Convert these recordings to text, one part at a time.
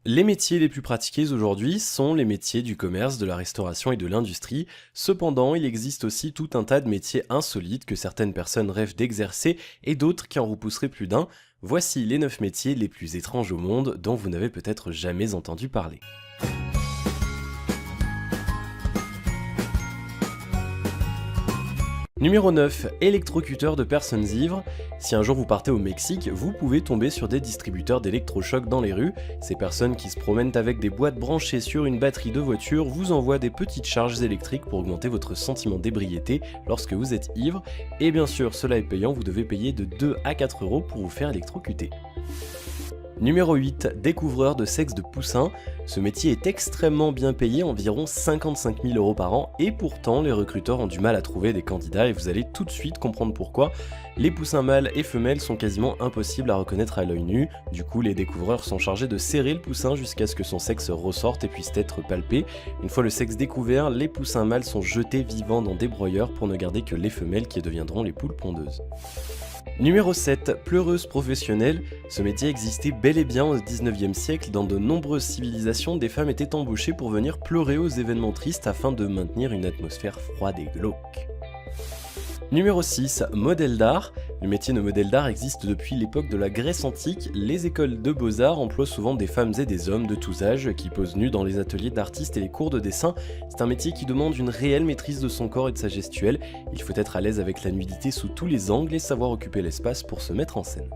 Les métiers les plus pratiqués aujourd'hui sont les métiers du commerce, de la restauration et de l'industrie. Cependant, il existe aussi tout un tas de métiers insolites que certaines personnes rêvent d'exercer et d'autres qui en repousseraient plus d'un. Voici les 9 métiers les plus étranges au monde dont vous n'avez peut-être jamais entendu parler. Numéro 9. Électrocuteur de personnes ivres. Si un jour vous partez au Mexique, vous pouvez tomber sur des distributeurs d'électrochocs dans les rues. Ces personnes qui se promènent avec des boîtes branchées sur une batterie de voiture vous envoient des petites charges électriques pour augmenter votre sentiment d'ébriété lorsque vous êtes ivre. Et bien sûr, cela est payant, vous devez payer de 2 à 4 euros pour vous faire électrocuter. Numéro 8. Découvreur de sexe de poussin. Ce métier est extrêmement bien payé, environ 55 000 euros par an, et pourtant les recruteurs ont du mal à trouver des candidats et vous allez tout de suite comprendre pourquoi. Les poussins mâles et femelles sont quasiment impossibles à reconnaître à l'œil nu, du coup les découvreurs sont chargés de serrer le poussin jusqu'à ce que son sexe ressorte et puisse être palpé. Une fois le sexe découvert, les poussins mâles sont jetés vivants dans des broyeurs pour ne garder que les femelles qui deviendront les poules pondeuses. Numéro 7. Pleureuse professionnelle. Ce métier existait bel et bien au 19e siècle. Dans de nombreuses civilisations, des femmes étaient embauchées pour venir pleurer aux événements tristes afin de maintenir une atmosphère froide et glauque. Numéro 6. Modèle d'art. Le métier de modèle d'art existe depuis l'époque de la Grèce antique. Les écoles de beaux-arts emploient souvent des femmes et des hommes de tous âges qui posent nus dans les ateliers d'artistes et les cours de dessin. C'est un métier qui demande une réelle maîtrise de son corps et de sa gestuelle. Il faut être à l'aise avec la nudité sous tous les angles et savoir occuper l'espace pour se mettre en scène.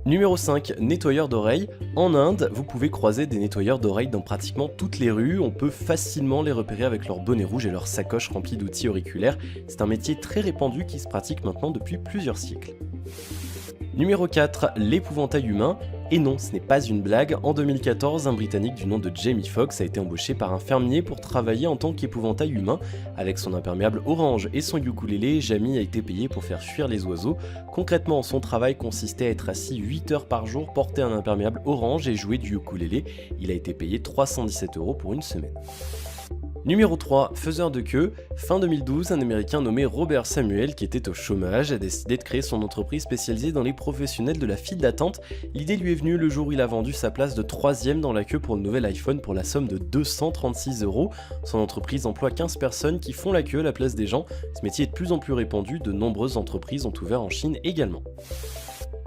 Numéro 5. Nettoyeur d'oreilles. En Inde, vous pouvez croiser des nettoyeurs d'oreilles dans pratiquement toutes les rues. On peut facilement les repérer avec leur bonnet rouge et leur sacoche remplie d'outils auriculaires. C'est un métier très répandu qui se pratique maintenant depuis plusieurs siècles. Numéro 4. L'épouvantail humain. Et non, ce n'est pas une blague. En 2014, un Britannique du nom de Jamie Foxx a été embauché par un fermier pour travailler en tant qu'épouvantail humain. Avec son imperméable orange et son ukulélé, Jamie a été payé pour faire fuir les oiseaux. Concrètement, son travail consistait à être assis 8 heures par jour, porter un imperméable orange et jouer du ukulélé. Il a été payé 317 euros pour une semaine. Numéro 3. Faiseur de queue. Fin 2012, un Américain nommé Robert Samuel, qui était au chômage, a décidé de créer son entreprise spécialisée dans les professionnels de la file d'attente. L'idée lui est venue le jour où il a vendu sa place de 3e dans la queue pour le nouvel iPhone pour la somme de 236 euros. Son entreprise emploie 15 personnes qui font la queue à la place des gens. Ce métier est de plus en plus répandu, de nombreuses entreprises ont ouvert en Chine également.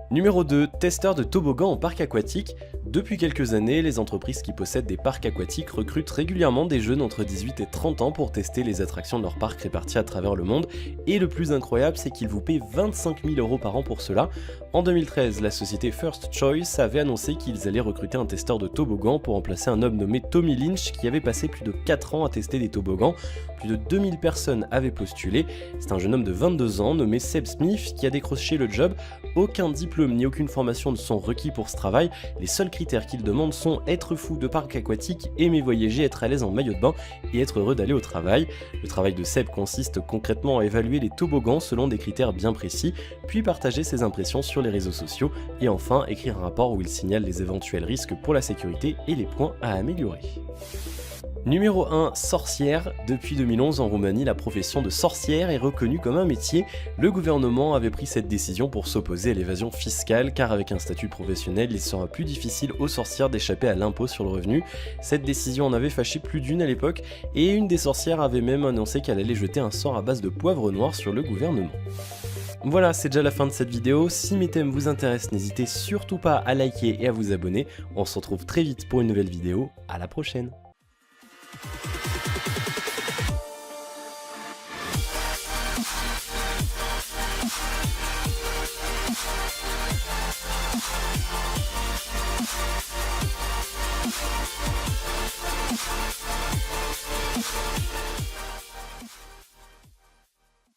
Numéro 2. Testeur de toboggan en parc aquatique. Depuis quelques années, les entreprises qui possèdent des parcs aquatiques recrutent régulièrement des jeunes entre 18 et 30 ans pour tester les attractions de leur parc répartis à travers le monde. Et le plus incroyable, c'est qu'ils vous paient 25 000 euros par an pour cela. En 2013, la société First Choice avait annoncé qu'ils allaient recruter un testeur de toboggan pour remplacer un homme nommé Tommy Lynch qui avait passé plus de 4 ans à tester des toboggans. Plus de 2000 personnes avaient postulé. C'est un jeune homme de 22 ans nommé Seb Smith qui a décroché le job. Aucun diplôme ni aucune formation ne sont requis pour ce travail. Les seuls critères qu'il demande sont être fou de parc aquatique, aimer voyager, être à l'aise en maillot de bain et être heureux d'aller au travail. Le travail de Seb consiste concrètement à évaluer les toboggans selon des critères bien précis, puis partager ses impressions sur les réseaux sociaux et enfin écrire un rapport où il signale les éventuels risques pour la sécurité et les points à améliorer. Numéro 1. Sorcière. Depuis 2011 en Roumanie, la profession de sorcière est reconnue comme un métier. Le gouvernement avait pris cette décision pour s'opposer à l'évasion fiscale car avec un statut professionnel, il sera plus difficile aux sorcières d'échapper à l'impôt sur le revenu. Cette décision en avait fâché plus d'une à l'époque et une des sorcières avait même annoncé qu'elle allait jeter un sort à base de poivre noir sur le gouvernement. Voilà, c'est déjà la fin de cette vidéo. Si mes thèmes vous intéressent, n'hésitez surtout pas à liker et à vous abonner. On se retrouve très vite pour une nouvelle vidéo. À la prochaine.